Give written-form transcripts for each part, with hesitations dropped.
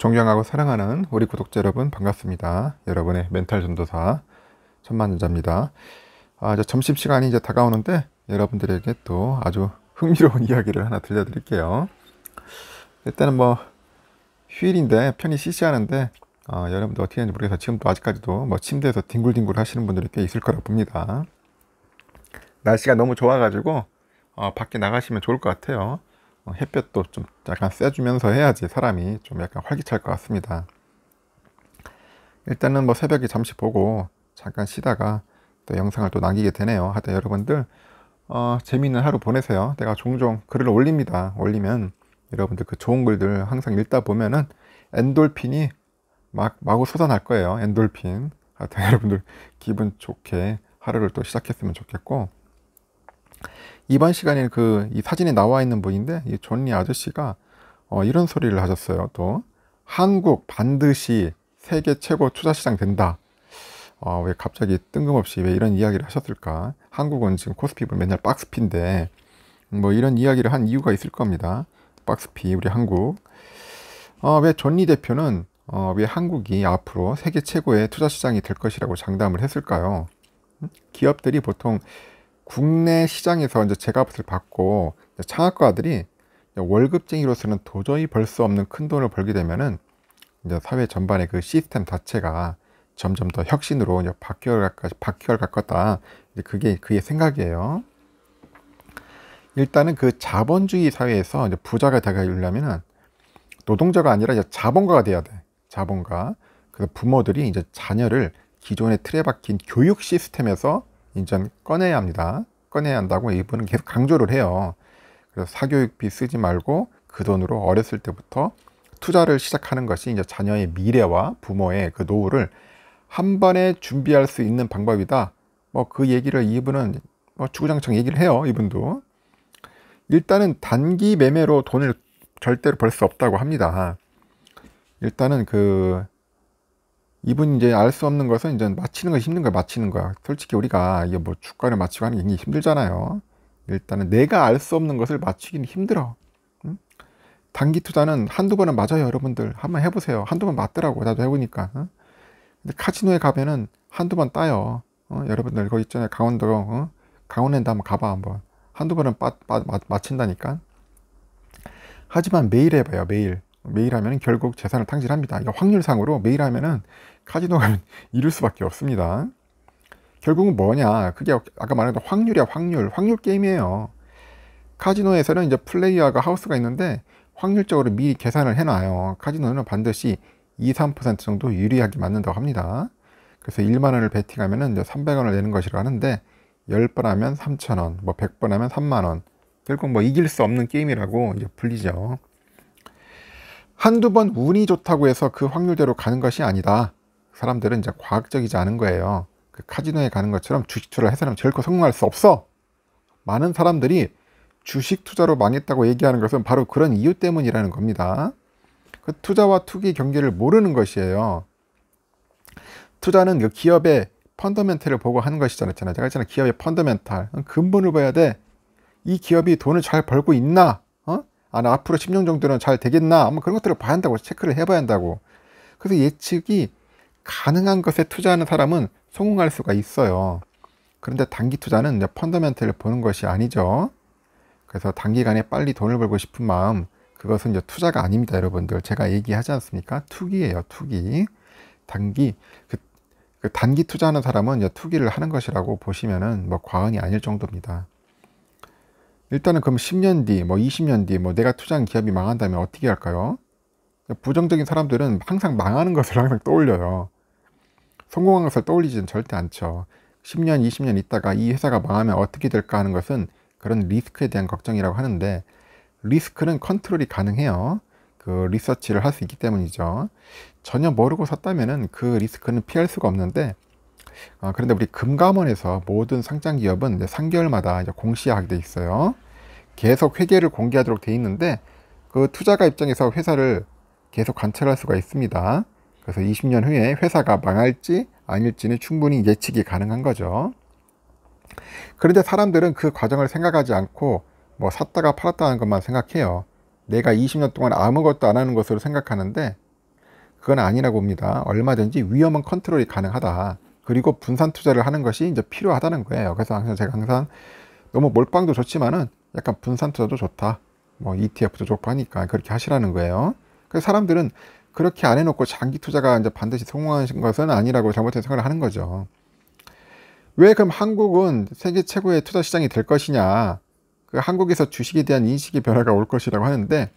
존경하고 사랑하는 우리 구독자 여러분 반갑습니다. 여러분의 멘탈 전도사 천만전자입니다. 이제 점심시간이 이제 다가오는데 여러분들에게 또 아주 흥미로운 이야기를 하나 들려드릴게요. 일단은 휴일인데 편히 쉬시하는데 여러분들 어떻게 하는지 모르겠어요. 지금도 아직까지도 침대에서 뒹굴뒹굴 하시는 분들이 꽤 있을 거라 봅니다. 날씨가 너무 좋아가지고 밖에 나가시면 좋을 것 같아요. 햇볕도 좀 약간 쐬주면서 해야지 사람이 좀 약간 활기찰 것 같습니다. 일단은 새벽에 잠시 보고 잠깐 쉬다가 또 영상을 또 남기게 되네요. 하여튼 여러분들 재미있는 하루 보내세요. 내가 종종 글을 올립니다. 올리면 여러분들 그 좋은 글들 항상 읽다 보면은 엔돌핀이 마구 솟아날 거예요. 엔돌핀. 하여튼 여러분들 기분 좋게 하루를 또 시작했으면 좋겠고, 이번 시간에는 이 사진에 나와 있는 분인데 이 존리 아저씨가 이런 소리를 하셨어요. 또 한국 반드시 세계 최고 투자시장 된다. 왜 갑자기 뜬금없이 왜 이런 이야기를 하셨을까? 한국은 지금 코스피를 맨날 박스피인데 이런 이야기를 한 이유가 있을 겁니다. 박스피 우리 한국. 왜 존리 대표는 왜 한국이 앞으로 세계 최고의 투자시장이 될 것이라고 장담을 했을까요? 기업들이 보통 국내 시장에서 이제 제값을 받고 창업가들이 월급쟁이로서는 도저히 벌 수 없는 큰 돈을 벌게 되면은 이제 사회 전반의 그 시스템 자체가 점점 더 혁신으로 이제 바뀌어갈 거다. 그게 그의 생각이에요. 일단은 그 자본주의 사회에서 이제 부자가 되려면은 노동자가 아니라 이제 자본가가 돼야 돼. 자본가. 그래서 부모들이 이제 자녀를 기존의 틀에 박힌 교육 시스템에서 이제 꺼내야 합니다. 꺼내야 한다고 이분은 계속 강조를 해요. 그래서 사교육비 쓰지 말고 그 돈으로 어렸을 때부터 투자를 시작하는 것이 이제 자녀의 미래와 부모의 그 노후를 한 번에 준비할 수 있는 방법이다. 그 얘기를 이분은 주구장창 얘기를 해요. 이분도. 일단은 단기 매매로 돈을 절대로 벌 수 없다고 합니다. 일단은 이분이 이제 알 수 없는 것은 이제 맞히는 것이 힘든 거야. 맞히는 거야. 솔직히 우리가 이게 주가를 맞추고 하는 게 굉장히 힘들잖아요. 일단은 내가 알 수 없는 것을 맞추기는 힘들어. 응? 단기 투자는 한두 번은 맞아요. 여러분들 한번 해보세요. 한두 번 맞더라고. 나도 해보니까. 근데 카지노에 가면은 한두 번 따요. 여러분들 거기 있잖아요. 강원도 강원랜드 한번 가봐. 한번 한두 번은 맞힌다니까. 하지만 매일 해봐요. 매일 하면 결국 재산을 탕진합니다. 확률상으로 매일 하면은 카지노 가면 이룰 수밖에 없습니다. 결국은 뭐냐? 그게 아까 말했던 확률이야. 확률 게임이에요. 카지노에서는 이제 플레이어가 하우스가 있는데 확률적으로 미리 계산을 해놔요. 카지노는 반드시 2~3% 정도 유리하게 맞는다고 합니다. 그래서 1만 원을 베팅하면은 이제 300원을 내는 것이라고 하는데 10번 하면 3,000원, 100번 하면 3만 원. 결국 이길 수 없는 게임이라고 이제 불리죠. 한두 번 운이 좋다고 해서 그 확률대로 가는 것이 아니다. 사람들은 이제 과학적이지 않은 거예요. 그 카지노에 가는 것처럼 주식 투자를 해서는 결코 성공할 수 없어. 많은 사람들이 주식 투자로 망했다고 얘기하는 것은 바로 그런 이유 때문이라는 겁니다. 그 투자와 투기 경계를 모르는 것이에요. 투자는 그 기업의 펀더멘탈을 보고 하는 것이잖아요. 제가 있잖아요. 기업의 펀더멘탈. 근본을 봐야 돼. 이 기업이 돈을 잘 벌고 있나? 앞으로 10년 정도는 잘 되겠나? 그런 것들을 봐야 한다고, 체크를 해봐야 한다고. 그래서 예측이 가능한 것에 투자하는 사람은 성공할 수가 있어요. 그런데 단기 투자는 이제 펀더멘털을 보는 것이 아니죠. 그래서 단기간에 빨리 돈을 벌고 싶은 마음, 그것은 이제 투자가 아닙니다, 여러분들. 제가 얘기하지 않습니까? 투기예요, 투기. 단기 투자하는 사람은 이제 투기를 하는 것이라고 보시면은 과언이 아닐 정도입니다. 일단은 그럼 10년 뒤, 20년 뒤, 내가 투자한 기업이 망한다면 어떻게 할까요? 부정적인 사람들은 항상 망하는 것을 항상 떠올려요. 성공한 것을 떠올리지는 절대 않죠. 10년, 20년 있다가 이 회사가 망하면 어떻게 될까 하는 것은 그런 리스크에 대한 걱정이라고 하는데, 리스크는 컨트롤이 가능해요. 그 리서치를 할 수 있기 때문이죠. 전혀 모르고 샀다면은 그 리스크는 피할 수가 없는데, 그런데 우리 금감원에서 모든 상장 기업은 3개월마다 이제 공시하게 돼 있어요. 계속 회계를 공개하도록 돼 있는데 그 투자가 입장에서 회사를 계속 관찰할 수가 있습니다. 그래서 20년 후에 회사가 망할지 아닐지는 충분히 예측이 가능한 거죠. 그런데 사람들은 그 과정을 생각하지 않고 샀다가 팔았다는 것만 생각해요. 내가 20년 동안 아무것도 안 하는 것으로 생각하는데 그건 아니라고 봅니다. 얼마든지 위험한 컨트롤이 가능하다. 그리고 분산 투자를 하는 것이 이제 필요하다는 거예요. 그래서 항상 제가 항상 너무 몰빵도 좋지만은 약간 분산 투자도 좋다. 뭐 ETF도 좋고 하니까 그렇게 하시라는 거예요. 그래서 사람들은 그렇게 안 해놓고 장기 투자가 이제 반드시 성공하는 것은 아니라고 잘못된 생각을 하는 거죠. 왜 그럼 한국은 세계 최고의 투자 시장이 될 것이냐? 그 한국에서 주식에 대한 인식의 변화가 올 것이라고 하는데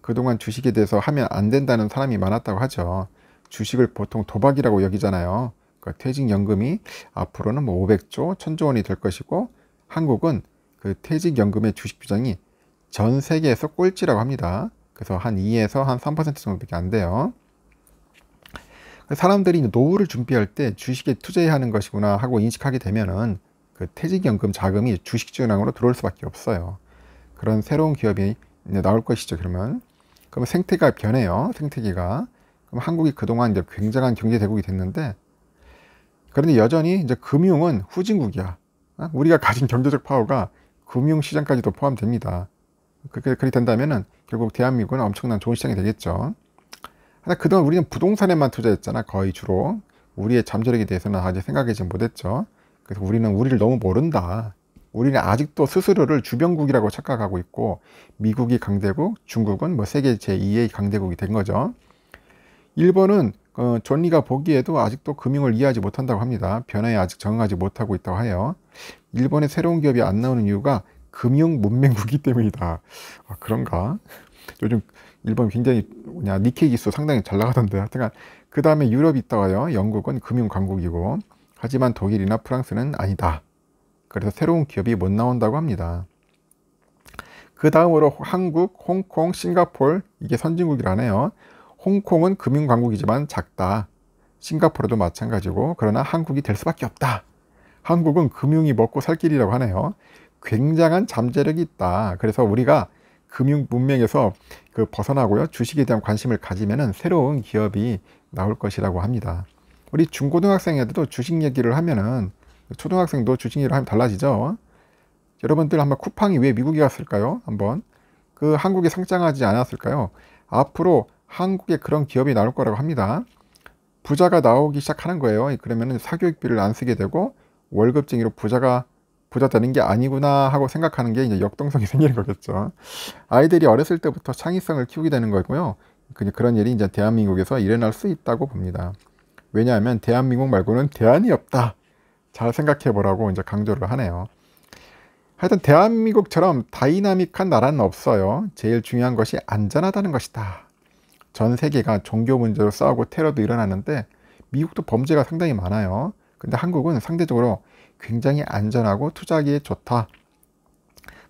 그동안 주식에 대해서 하면 안 된다는 사람이 많았다고 하죠. 주식을 보통 도박이라고 여기잖아요. 그러니까 퇴직연금이 앞으로는 뭐 500조, 1000조 원이 될 것이고 한국은 그 퇴직연금의 주식 비중이 전 세계에서 꼴찌라고 합니다. 그래서 한 2에서 한 3% 정도밖에 안 돼요. 사람들이 노후를 준비할 때 주식에 투자해야 하는 것이구나 하고 인식하게 되면은 그 퇴직연금 자금이 주식시장으로 들어올 수밖에 없어요. 그런 새로운 기업이 이제 나올 것이죠. 그러면 생태가 변해요. 생태계가. 그럼 한국이 그동안 이제 굉장한 경제 대국이 됐는데 그런데 여전히 이제 금융은 후진국이야. 우리가 가진 경제적 파워가 금융시장까지도 포함됩니다. 그렇게 된다면은 결국 대한민국은 엄청난 좋은 시장이 되겠죠. 그동안 우리는 부동산에만 투자했잖아. 거의 주로. 우리의 잠재력에 대해서는 아직 생각하지 못했죠. 그래서 우리를 너무 모른다. 우리는 아직도 스스로를 주변국이라고 착각하고 있고 미국이 강대국, 중국은 뭐 세계 제2의 강대국이 된 거죠. 일본은 존 리가 보기에도 아직도 금융을 이해하지 못한다고 합니다. 변화에 아직 적응하지 못하고 있다고 해요. 일본의 새로운 기업이 안 나오는 이유가 금융 문맹국이기 때문이다. 아, 그런가? 요즘 일본 굉장히 니케이 지수 상당히 잘 나가던데. 하여튼 그 다음에 유럽이 있다가요. 영국은 금융 강국이고 하지만 독일이나 프랑스는 아니다. 그래서 새로운 기업이 못 나온다고 합니다. 그 다음으로 한국, 홍콩, 싱가포르 이게 선진국이라네요. 홍콩은 금융 강국이지만 작다. 싱가포르도 마찬가지고 그러나 한국이 될 수밖에 없다. 한국은 금융이 먹고 살 길이라고 하네요. 굉장한 잠재력이 있다. 그래서 우리가 금융 문명에서 벗어나고요. 주식에 대한 관심을 가지면은 새로운 기업이 나올 것이라고 합니다. 우리 중고등학생 애들도 주식 얘기를 하면은 초등학생도 주식 얘기를 하면 달라지죠. 여러분들 한번 쿠팡이 왜 미국에 갔을까요? 한번 그 한국에 상장하지 않았을까요? 앞으로 한국에 그런 기업이 나올 거라고 합니다. 부자가 나오기 시작하는 거예요. 그러면은 사교육비를 안 쓰게 되고 월급쟁이로 부자 되는 게 아니구나 하고 생각하는 게 이제 역동성이 생기는 거겠죠. 아이들이 어렸을 때부터 창의성을 키우게 되는 거고요. 그런 일이 이제 대한민국에서 일어날 수 있다고 봅니다. 왜냐하면 대한민국 말고는 대안이 없다. 잘 생각해 보라고 이제 강조를 하네요. 하여튼 대한민국처럼 다이나믹한 나라는 없어요. 제일 중요한 것이 안전하다는 것이다. 전 세계가 종교 문제로 싸우고 테러도 일어나는데 미국도 범죄가 상당히 많아요. 근데 한국은 상대적으로 굉장히 안전하고 투자하기에 좋다.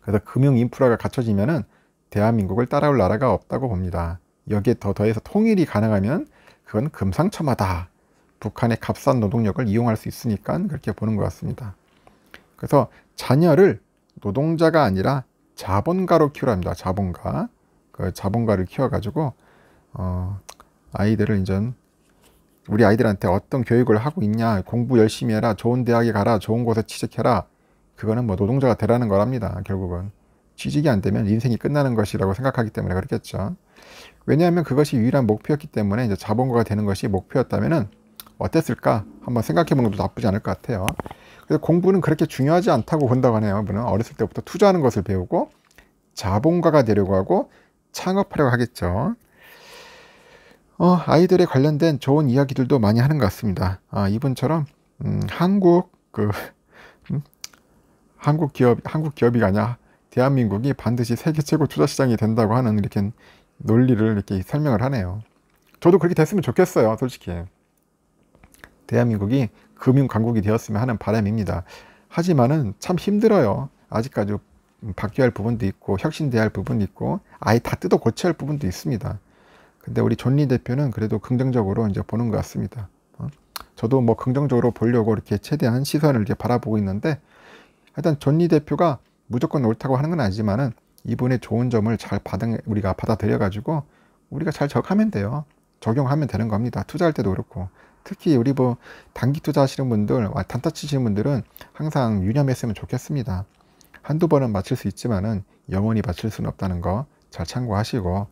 그래서 금융 인프라가 갖춰지면은 대한민국을 따라올 나라가 없다고 봅니다. 여기에 더해서 통일이 가능하면 그건 금상첨화다. 북한의 값싼 노동력을 이용할 수 있으니까 그렇게 보는 것 같습니다. 그래서 자녀를 노동자가 아니라 자본가로 키우라 합니다. 자본가. 그 자본가를 키워가지고 아이들을 이제 우리 아이들한테 어떤 교육을 하고 있냐, 공부 열심히 해라, 좋은 대학에 가라, 좋은 곳에 취직해라. 그거는 뭐 노동자가 되라는 거랍니다. 결국은 취직이 안 되면 인생이 끝나는 것이라고 생각하기 때문에 그렇겠죠. 왜냐하면 그것이 유일한 목표였기 때문에 이제 자본가가 되는 것이 목표였다면은 어땠을까 한번 생각해 보는 것도 나쁘지 않을 것 같아요. 그래서 공부는 그렇게 중요하지 않다고 본다고 하네요. 그는 어렸을 때부터 투자하는 것을 배우고 자본가가 되려고 하고 창업하려고 하겠죠. 아이들에 관련된 좋은 이야기들도 많이 하는 것 같습니다. 이분처럼 한국 기업이 아니라 대한민국이 반드시 세계 최고 투자 시장이 된다고 하는 이렇게 논리를 이렇게 설명을 하네요. 저도 그렇게 됐으면 좋겠어요. 솔직히 대한민국이 금융 강국이 되었으면 하는 바람입니다. 하지만은 참 힘들어요. 아직까지 바뀌어야 할 부분도 있고 혁신돼야 할 부분도 있고 아예 다 뜯어 고쳐야 할 부분도 있습니다. 근데 우리 존리 대표는 그래도 긍정적으로 이제 보는 것 같습니다. 저도 뭐 긍정적으로 보려고 이렇게 최대한 시선을 이제 바라보고 있는데 하여튼 존리 대표가 무조건 옳다고 하는 건 아니지만은 이분의 좋은 점을 우리가 받아들여 가지고 우리가 잘 적하면 돼요. 적용하면 되는 겁니다. 투자할 때도 그렇고 특히 우리 뭐 단기 투자하시는 분들, 단타 치시는 분들은 항상 유념했으면 좋겠습니다. 한두 번은 맞출 수 있지만은 영원히 맞출 수는 없다는 거 잘 참고하시고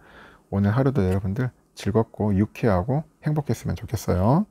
오늘 하루도 여러분들 즐겁고 유쾌하고 행복했으면 좋겠어요.